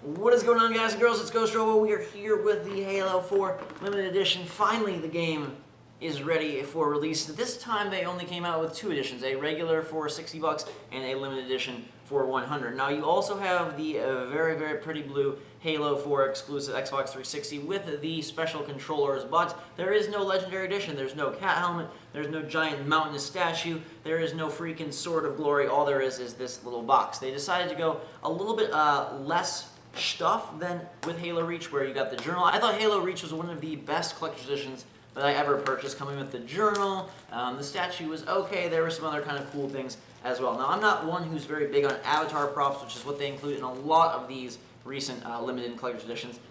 What is going on, guys and girls? It's Ghost Robo. We are here with the Halo 4 Limited Edition. Finally, the game is ready for release. This time, they only came out with two editions, a regular for $60 and a limited edition for $100. Now, you also have the very, very pretty blue Halo 4 exclusive Xbox 360 with the special controllers, but there is no Legendary Edition. There's no cat helmet, there's no giant mountainous statue, there is no freaking Sword of Glory. All there is this little box. They decided to go a little bit less stuff than with Halo Reach, where you got the journal. I thought Halo Reach was one of the best collector's editions that I ever purchased, coming with the journal. The statue was okay. There were some other kind of cool things as well. Now, I'm not one who's very big on avatar props, which is what they include in a lot of these recent limited and collector's editions.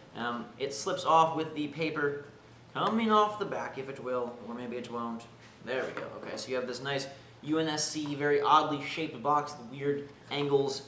It slips off with the paper coming off the back, if it will, or maybe it won't. There we go. Okay, so you have this nice UNSC, very oddly shaped box with weird angles.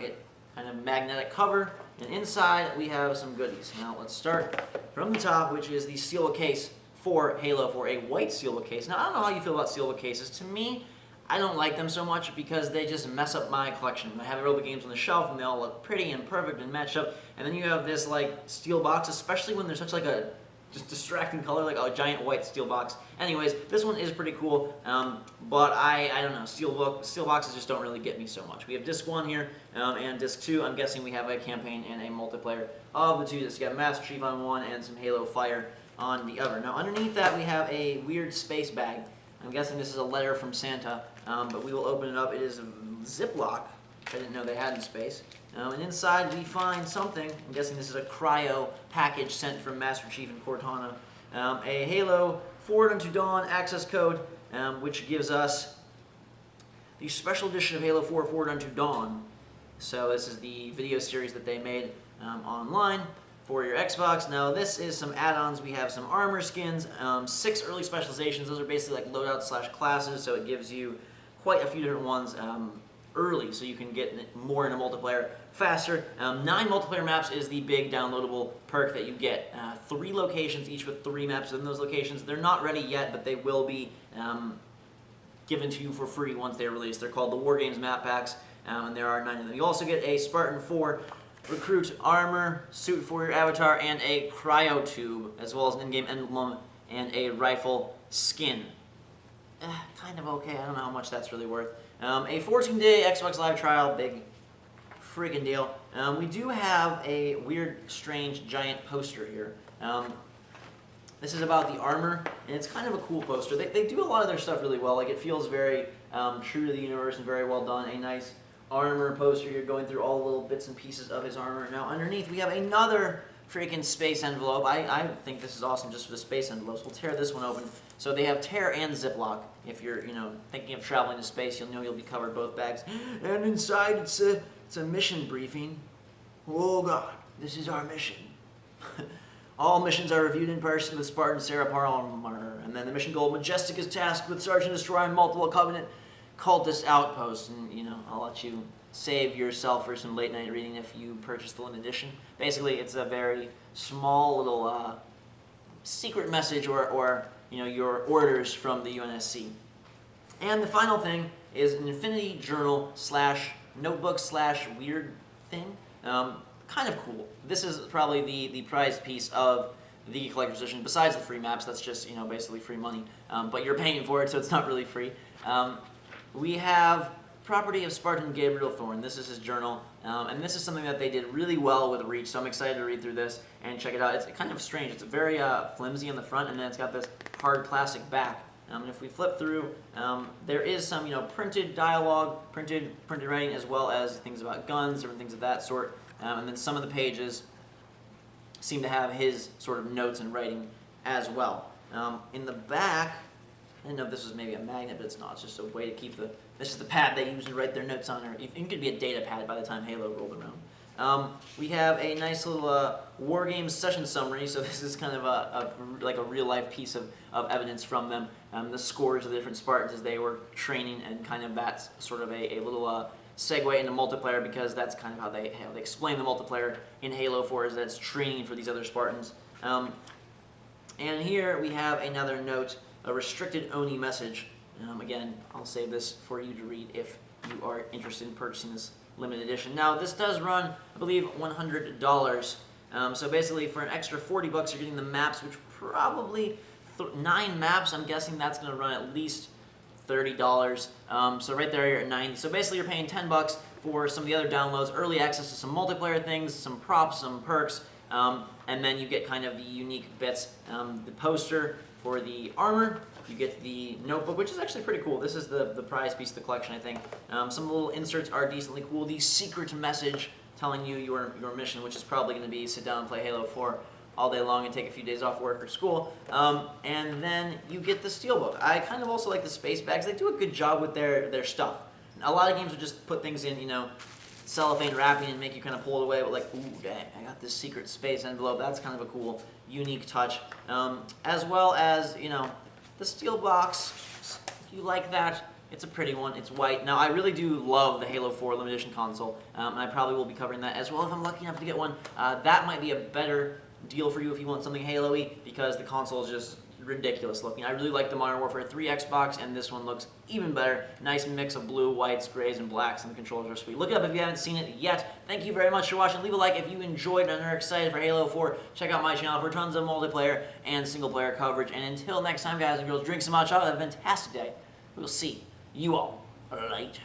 It kind of magnetic cover, and inside we have some goodies. Now let's start from the top, which is the steelbook case for Halo 4, a white steelbook case. Now I don't know how you feel about steelbook cases. To me, I don't like them so much because they just mess up my collection. I have all the games on the shelf and they all look pretty and perfect and matched up, and then you have this like steel box, especially when there's such like a just distracting color, like a giant white steel box. Anyways, this one is pretty cool, but I don't know, steel boxes just don't really get me so much. We have disc 1 here, and disc 2, I'm guessing we have a campaign and a multiplayer of the two discs. You got Master Chief on one and some Halo Fire on the other. Now underneath that we have a weird space bag. I'm guessing this is a letter from Santa, but we will open it up. It is a Ziploc, which I didn't know they had in space. And inside we find something. I'm guessing this is a cryo package sent from Master Chief and Cortana. A Halo Forward Unto Dawn access code, which gives us the special edition of Halo 4 Forward Unto Dawn. So this is the video series that they made online for your Xbox. Now this is some add-ons. We have some armor skins, 6 early specializations. Those are basically like loadouts / classes, so it gives you quite a few different ones early, so you can get more into multiplayer faster. 9 multiplayer maps is the big downloadable perk that you get. 3 locations, each with 3 maps in those locations. They're not ready yet, but they will be given to you for free once they're released. They're called the War Games map packs, and there are 9 of them. You also get a Spartan 4 recruit armor suit for your avatar and a cryo tube, as well as an in-game emblem and a rifle skin. Kind of okay. I don't know how much that's really worth. A 14-day Xbox Live trial, big freaking deal. We do have a weird, strange, giant poster here. This is about the armor, and it's kind of a cool poster. They do a lot of their stuff really well. Like, it feels very true to the universe and very well done. A nice armor poster. You're going through all the little bits and pieces of his armor. Now, underneath, we have another freaking space envelope. I think this is awesome just for the space envelopes. We'll tear this one open. So they have tear and Ziploc. If you're, thinking of traveling to space, you'll know you'll be covered both bags. And inside, it's a mission briefing. Oh God, this is our mission. All missions are reviewed in person with Spartan Sarah Palmer. And then the mission goal: Majestic is tasked with search and destroying multiple Covenant cultist outposts. And I'll let you save yourself for some late night reading if you purchase the limited edition. Basically, it's a very small little secret message or your orders from the UNSC. And the final thing is an Infinity Journal / notebook / weird thing. Kind of cool. This is probably the prized piece of the collector's edition, besides the free maps. That's just basically free money, but you're paying for it, so it's not really free. We have property of Spartan Gabriel Thorne. This is his journal, and this is something that they did really well with Reach, so I'm excited to read through this and check it out. It's kind of strange. It's very flimsy on the front, and then it's got this hard plastic back. And if we flip through, there is some printed dialogue, printed writing, as well as things about guns, different things of that sort. And then some of the pages seem to have his sort of notes and writing as well. In the back, I didn't know if this was maybe a magnet, but it's not. It's just a way to keep this is the pad they use to write their notes on, or it could be a data pad by the time Halo rolled around. We have a nice little War Games session summary, so this is kind of like a real-life piece of evidence from them. The scores of the different Spartans as they were training, and kind of that's sort of a little segue into multiplayer, because that's kind of how they explain the multiplayer in Halo 4, is that it's training for these other Spartans. And here we have another note, a restricted Oni message. Again, I'll save this for you to read if you are interested in purchasing this limited edition. Now, this does run, I believe, $100. So basically, for an extra $40, you're getting the maps, which probably 9 maps. I'm guessing that's going to run at least $30. So right there, you're at 90. So basically, you're paying $10 for some of the other downloads, early access to some multiplayer things, some props, some perks, and then you get kind of the unique bits. The poster for the armor. You get the notebook, which is actually pretty cool. This is the prize piece of the collection, I think. Some little inserts are decently cool. The secret message telling you your mission, which is probably going to be sit down and play Halo 4 all day long and take a few days off work or school. And then you get the steelbook. I kind of also like the space bags. They do a good job with their stuff. A lot of games will just put things in, cellophane wrapping and make you kind of pull it away, but like, ooh, dang, I got this secret space envelope. That's kind of a cool, unique touch. As well as, the steel box. If you like that, it's a pretty one. It's white. Now, I really do love the Halo 4 limited edition console, and I probably will be covering that as well if I'm lucky enough to get one. That might be a better deal for you if you want something Halo-y, because the console is just ridiculous looking. I really like the Modern Warfare 3 Xbox, and this one looks even better. Nice mix of blue, whites, grays, and blacks, and the controllers are sweet. Look it up if you haven't seen it yet. Thank you very much for watching. Leave a like if you enjoyed and are excited for Halo 4. Check out my channel for tons of multiplayer and single-player coverage. And until next time, guys and girls, drink some hot chocolate. Have a fantastic day. We'll see you all later.